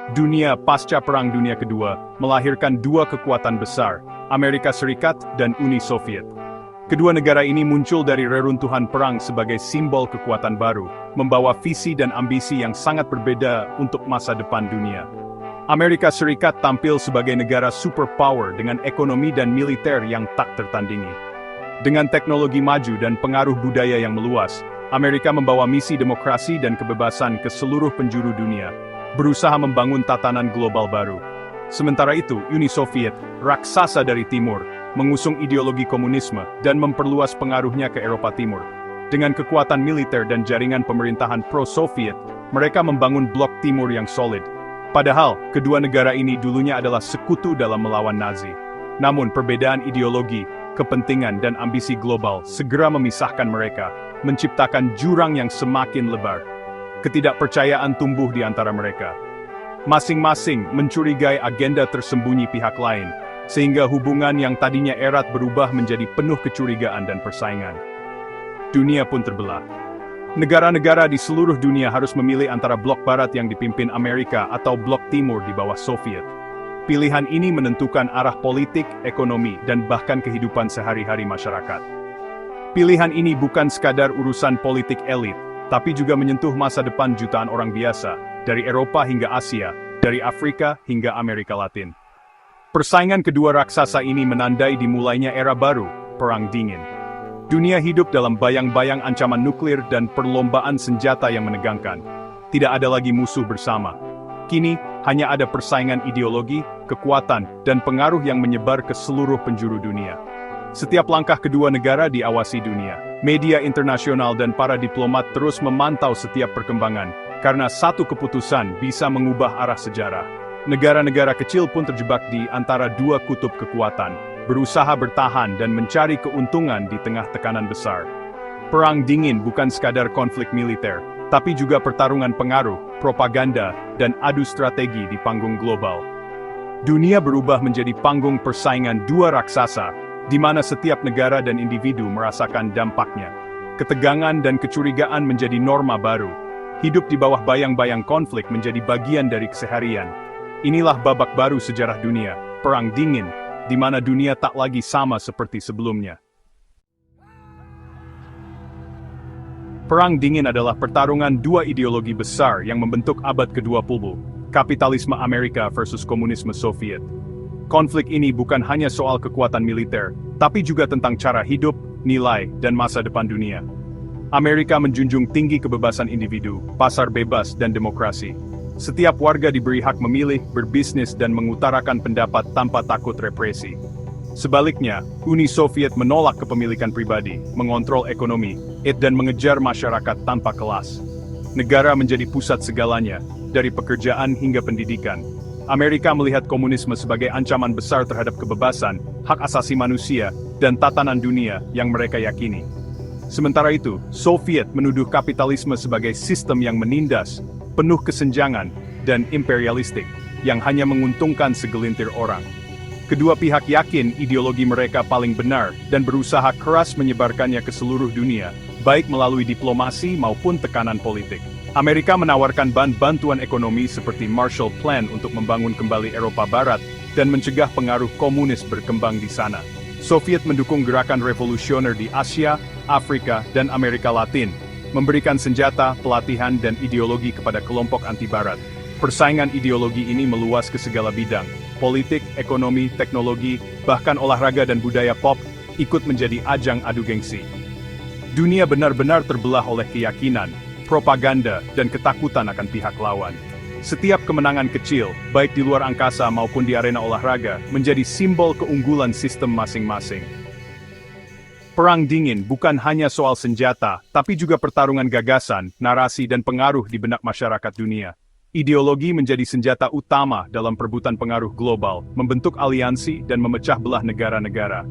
Dunia pasca Perang Dunia Kedua melahirkan dua kekuatan besar, Amerika Serikat dan Uni Soviet. Kedua negara ini muncul dari reruntuhan perang sebagai simbol kekuatan baru, membawa visi dan ambisi yang sangat berbeda untuk masa depan dunia. Amerika Serikat tampil sebagai negara superpower dengan ekonomi dan militer yang tak tertandingi. Dengan teknologi maju dan pengaruh budaya yang meluas, Amerika membawa misi demokrasi dan kebebasan ke seluruh penjuru dunia, berusaha membangun tatanan global baru. Sementara itu, Uni Soviet, raksasa dari timur, mengusung ideologi komunisme dan memperluas pengaruhnya ke Eropa Timur. Dengan kekuatan militer dan jaringan pemerintahan pro-Soviet, mereka membangun blok timur yang solid. Padahal, kedua negara ini dulunya adalah sekutu dalam melawan Nazi. Namun, perbedaan ideologi, kepentingan dan ambisi global segera memisahkan mereka, menciptakan jurang yang semakin lebar. Ketidakpercayaan tumbuh di antara mereka. Masing-masing mencurigai agenda tersembunyi pihak lain, sehingga hubungan yang tadinya erat berubah menjadi penuh kecurigaan dan persaingan. Dunia pun terbelah. Negara-negara di seluruh dunia harus memilih antara blok barat yang dipimpin Amerika atau blok timur di bawah Soviet. Pilihan ini menentukan arah politik, ekonomi, dan bahkan kehidupan sehari-hari masyarakat. Pilihan ini bukan sekadar urusan politik elit, tapi juga menyentuh masa depan jutaan orang biasa, dari Eropa hingga Asia, dari Afrika hingga Amerika Latin. Persaingan kedua raksasa ini menandai dimulainya era baru, Perang Dingin. Dunia hidup dalam bayang-bayang ancaman nuklir dan perlombaan senjata yang menegangkan. Tidak ada lagi musuh bersama. Kini, hanya ada persaingan ideologi, kekuatan, dan pengaruh yang menyebar ke seluruh penjuru dunia. Setiap langkah kedua negara diawasi dunia. Media internasional dan para diplomat terus memantau setiap perkembangan, karena satu keputusan bisa mengubah arah sejarah. Negara-negara kecil pun terjebak di antara dua kutub kekuatan, berusaha bertahan dan mencari keuntungan di tengah tekanan besar. Perang Dingin bukan sekadar konflik militer, tapi juga pertarungan pengaruh, propaganda, dan adu strategi di panggung global. Dunia berubah menjadi panggung persaingan dua raksasa, di mana setiap negara dan individu merasakan dampaknya. Ketegangan dan kecurigaan menjadi norma baru. Hidup di bawah bayang-bayang konflik menjadi bagian dari keseharian. Inilah babak baru sejarah dunia, Perang Dingin, di mana dunia tak lagi sama seperti sebelumnya. Perang Dingin adalah pertarungan dua ideologi besar yang membentuk abad ke-20, kapitalisme Amerika versus komunisme Soviet. Konflik ini bukan hanya soal kekuatan militer, tapi juga tentang cara hidup, nilai, dan masa depan dunia. Amerika menjunjung tinggi kebebasan individu, pasar bebas, dan demokrasi. Setiap warga diberi hak memilih, berbisnis, dan mengutarakan pendapat tanpa takut represi. Sebaliknya, Uni Soviet menolak kepemilikan pribadi, mengontrol ekonomi, dan mengejar masyarakat tanpa kelas. Negara menjadi pusat segalanya, dari pekerjaan hingga pendidikan. Amerika melihat komunisme sebagai ancaman besar terhadap kebebasan, hak asasi manusia, dan tatanan dunia yang mereka yakini. Sementara itu, Soviet menuduh kapitalisme sebagai sistem yang menindas, penuh kesenjangan, dan imperialistik, yang hanya menguntungkan segelintir orang. Kedua pihak yakin ideologi mereka paling benar dan berusaha keras menyebarkannya ke seluruh dunia, baik melalui diplomasi maupun tekanan politik. Amerika menawarkan bantuan ekonomi seperti Marshall Plan untuk membangun kembali Eropa Barat dan mencegah pengaruh komunis berkembang di sana. Soviet mendukung gerakan revolusioner di Asia, Afrika, dan Amerika Latin, memberikan senjata, pelatihan, dan ideologi kepada kelompok anti-Barat. Persaingan ideologi ini meluas ke segala bidang, politik, ekonomi, teknologi, bahkan olahraga dan budaya pop, ikut menjadi ajang adu gengsi. Dunia benar-benar terbelah oleh keyakinan, propaganda, dan ketakutan akan pihak lawan. Setiap kemenangan kecil, baik di luar angkasa maupun di arena olahraga, menjadi simbol keunggulan sistem masing-masing. Perang Dingin bukan hanya soal senjata, tapi juga pertarungan gagasan, narasi, dan pengaruh di benak masyarakat dunia. Ideologi menjadi senjata utama dalam perebutan pengaruh global, membentuk aliansi, dan memecah belah negara-negara.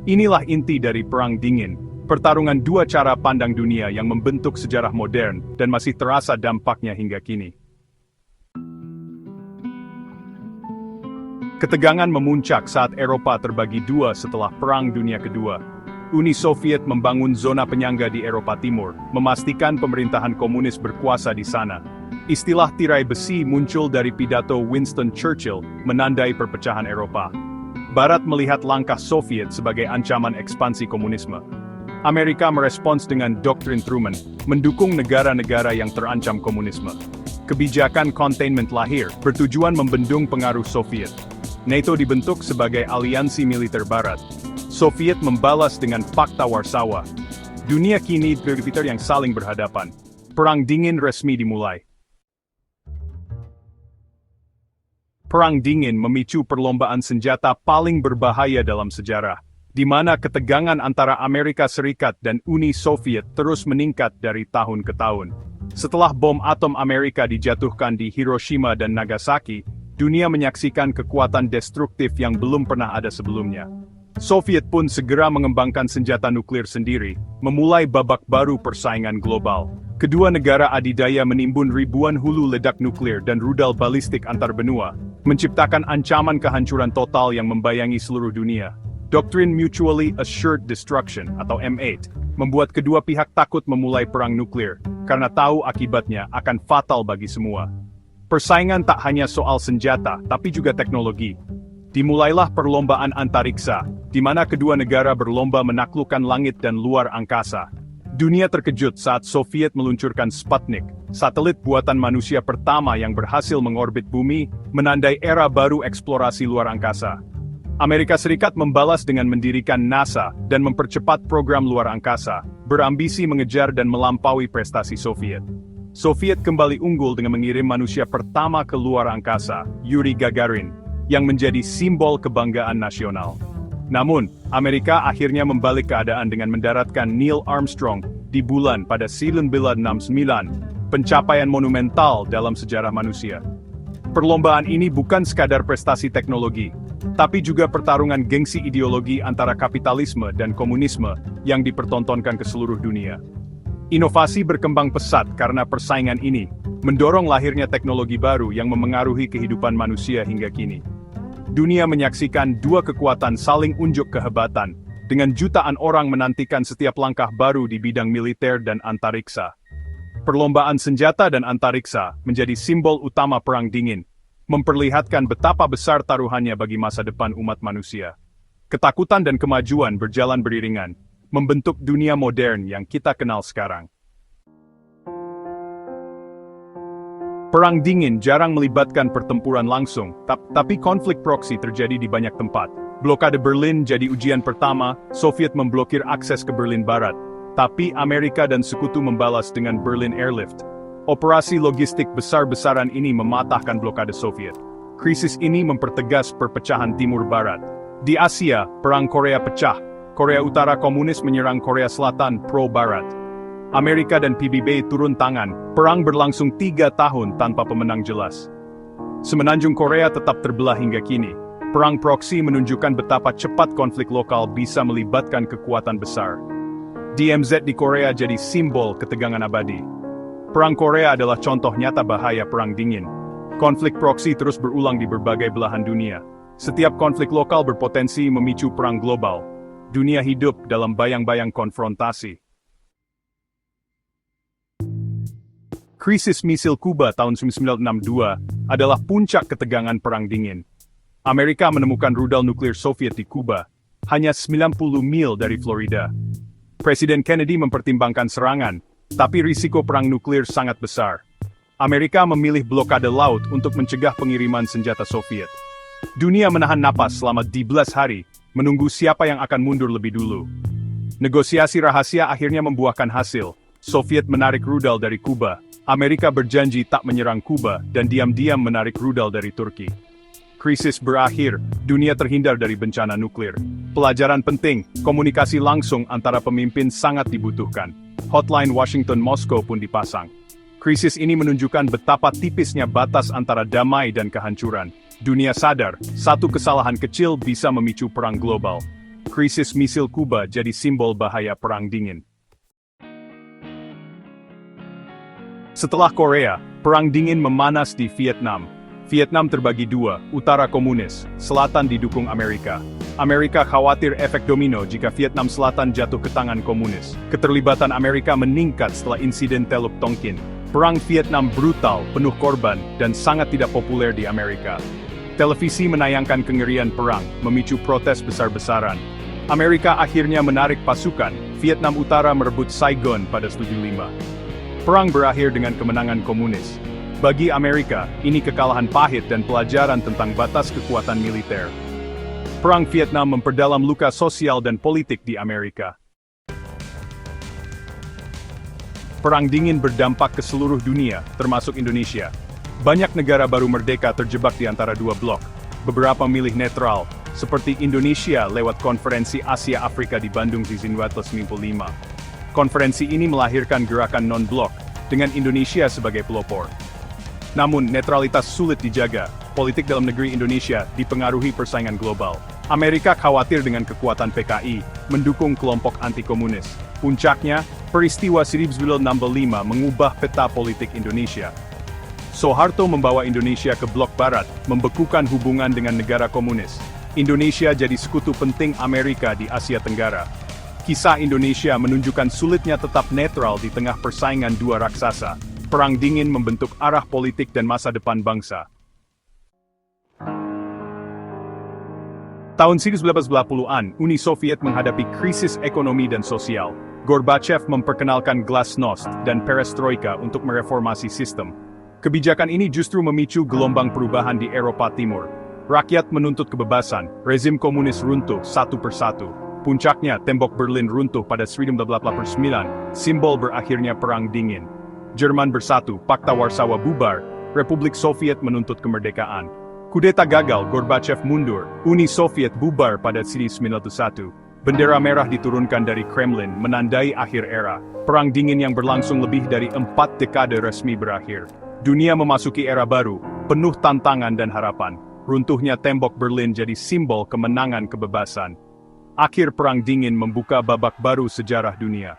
Inilah inti dari Perang Dingin, pertarungan dua cara pandang dunia yang membentuk sejarah modern dan masih terasa dampaknya hingga kini. Ketegangan memuncak saat Eropa terbagi dua setelah Perang Dunia Kedua. Uni Soviet membangun zona penyangga di Eropa Timur, memastikan pemerintahan komunis berkuasa di sana. Istilah tirai besi muncul dari pidato Winston Churchill menandai perpecahan Eropa. Barat melihat langkah Soviet sebagai ancaman ekspansi komunisme. Amerika merespons dengan doktrin Truman, mendukung negara-negara yang terancam komunisme. Kebijakan containment lahir, bertujuan membendung pengaruh Soviet. NATO dibentuk sebagai aliansi militer Barat. Soviet membalas dengan Fakta Warsawa. Dunia kini berpikir yang saling berhadapan. Perang dingin resmi dimulai. Perang dingin memicu perlombaan senjata paling berbahaya dalam sejarah, di mana ketegangan antara Amerika Serikat dan Uni Soviet terus meningkat dari tahun ke tahun. Setelah bom atom Amerika dijatuhkan di Hiroshima dan Nagasaki, dunia menyaksikan kekuatan destruktif yang belum pernah ada sebelumnya. Soviet pun segera mengembangkan senjata nuklir sendiri, memulai babak baru persaingan global. Kedua negara adidaya menimbun ribuan hulu ledak nuklir dan rudal balistik antar benua, menciptakan ancaman kehancuran total yang membayangi seluruh dunia. Doktrin Mutually Assured Destruction atau M8 membuat kedua pihak takut memulai perang nuklir karena tahu akibatnya akan fatal bagi semua. Persaingan tak hanya soal senjata, tapi juga teknologi. Dimulailah perlombaan antariksa, di mana kedua negara berlomba menaklukkan langit dan luar angkasa. Dunia terkejut saat Soviet meluncurkan Sputnik, satelit buatan manusia pertama yang berhasil mengorbit bumi, menandai era baru eksplorasi luar angkasa. Amerika Serikat membalas dengan mendirikan NASA dan mempercepat program luar angkasa, berambisi mengejar dan melampaui prestasi Soviet. Soviet kembali unggul dengan mengirim manusia pertama ke luar angkasa, Yuri Gagarin, yang menjadi simbol kebanggaan nasional. Namun, Amerika akhirnya membalik keadaan dengan mendaratkan Neil Armstrong di bulan pada 1969, pencapaian monumental dalam sejarah manusia. Perlombaan ini bukan sekadar prestasi teknologi, tapi juga pertarungan gengsi ideologi antara kapitalisme dan komunisme yang dipertontonkan ke seluruh dunia. Inovasi berkembang pesat karena persaingan ini, mendorong lahirnya teknologi baru yang memengaruhi kehidupan manusia hingga kini. Dunia menyaksikan dua kekuatan saling unjuk kehebatan, dengan jutaan orang menantikan setiap langkah baru di bidang militer dan antariksa. Perlombaan senjata dan antariksa menjadi simbol utama Perang Dingin, memperlihatkan betapa besar taruhannya bagi masa depan umat manusia. Ketakutan dan kemajuan berjalan beriringan, membentuk dunia modern yang kita kenal sekarang. Perang dingin jarang melibatkan pertempuran langsung, tapi konflik proksi terjadi di banyak tempat. Blokade Berlin jadi ujian pertama, Soviet memblokir akses ke Berlin Barat, tapi Amerika dan sekutu membalas dengan Berlin Airlift. Operasi logistik besar-besaran ini mematahkan blokade Soviet. Krisis ini mempertegas perpecahan Timur Barat. Di Asia, Perang Korea pecah. Korea Utara komunis menyerang Korea Selatan pro-Barat. Amerika dan PBB turun tangan, perang berlangsung 3 tahun tanpa pemenang jelas. Semenanjung Korea tetap terbelah hingga kini. Perang proksi menunjukkan betapa cepat konflik lokal bisa melibatkan kekuatan besar. DMZ di Korea jadi simbol ketegangan abadi. Perang Korea adalah contoh nyata bahaya perang dingin. Konflik proksi terus berulang di berbagai belahan dunia. Setiap konflik lokal berpotensi memicu perang global. Dunia hidup dalam bayang-bayang konfrontasi. Krisis misil Kuba tahun 1962 adalah puncak ketegangan Perang Dingin. Amerika menemukan rudal nuklir Soviet di Kuba, hanya 90 mil dari Florida. Presiden Kennedy mempertimbangkan serangan, tapi risiko perang nuklir sangat besar. Amerika memilih blokade laut untuk mencegah pengiriman senjata Soviet. Dunia menahan napas selama 12 hari, menunggu siapa yang akan mundur lebih dulu. Negosiasi rahasia akhirnya membuahkan hasil. Soviet menarik rudal dari Kuba, Amerika berjanji tak menyerang Kuba dan diam-diam menarik rudal dari Turki. Krisis berakhir, dunia terhindar dari bencana nuklir. Pelajaran penting, komunikasi langsung antara pemimpin sangat dibutuhkan. Hotline Washington-Moskow pun dipasang. Krisis ini menunjukkan betapa tipisnya batas antara damai dan kehancuran. Dunia sadar, satu kesalahan kecil bisa memicu perang global. Krisis misil Kuba jadi simbol bahaya Perang Dingin. Setelah Korea, Perang Dingin memanas di Vietnam. Vietnam terbagi dua, utara komunis, selatan didukung Amerika. Amerika khawatir efek domino jika Vietnam Selatan jatuh ke tangan komunis. Keterlibatan Amerika meningkat setelah insiden Teluk Tonkin. Perang Vietnam brutal, penuh korban, dan sangat tidak populer di Amerika. Televisi menayangkan kengerian perang, memicu protes besar-besaran. Amerika akhirnya menarik pasukan, Vietnam Utara merebut Saigon pada 75. Perang berakhir dengan kemenangan komunis. Bagi Amerika, ini kekalahan pahit dan pelajaran tentang batas kekuatan militer. Perang Vietnam memperdalam luka sosial dan politik di Amerika. Perang dingin berdampak ke seluruh dunia, termasuk Indonesia. Banyak negara baru merdeka terjebak di antara dua blok. Beberapa milih netral, seperti Indonesia lewat Konferensi Asia Afrika di Bandung 1995. Konferensi ini melahirkan gerakan non-blok, dengan Indonesia sebagai pelopor. Namun, netralitas sulit dijaga. Politik dalam negeri Indonesia dipengaruhi persaingan global. Amerika khawatir dengan kekuatan PKI, mendukung kelompok anti-komunis. Puncaknya, peristiwa 1965 mengubah peta politik Indonesia. Soeharto membawa Indonesia ke blok barat, membekukan hubungan dengan negara komunis. Indonesia jadi sekutu penting Amerika di Asia Tenggara. Kisah Indonesia menunjukkan sulitnya tetap netral di tengah persaingan dua raksasa. Perang dingin membentuk arah politik dan masa depan bangsa. Tahun 1980-an, Uni Soviet menghadapi krisis ekonomi dan sosial. Gorbachev memperkenalkan glasnost dan perestroika untuk mereformasi sistem. Kebijakan ini justru memicu gelombang perubahan di Eropa Timur. Rakyat menuntut kebebasan, rezim komunis runtuh satu persatu. Puncaknya, tembok Berlin runtuh pada 1989, simbol berakhirnya Perang Dingin. Jerman bersatu, Pakta Warsawa bubar, Republik Soviet menuntut kemerdekaan. Kudeta gagal, Gorbachev mundur, Uni Soviet bubar pada 1991. Bendera merah diturunkan dari Kremlin, menandai akhir era. Perang dingin yang berlangsung lebih dari 4 dekade resmi berakhir. Dunia memasuki era baru, penuh tantangan dan harapan. Runtuhnya tembok Berlin jadi simbol kemenangan kebebasan. Akhir Perang Dingin membuka babak baru sejarah dunia.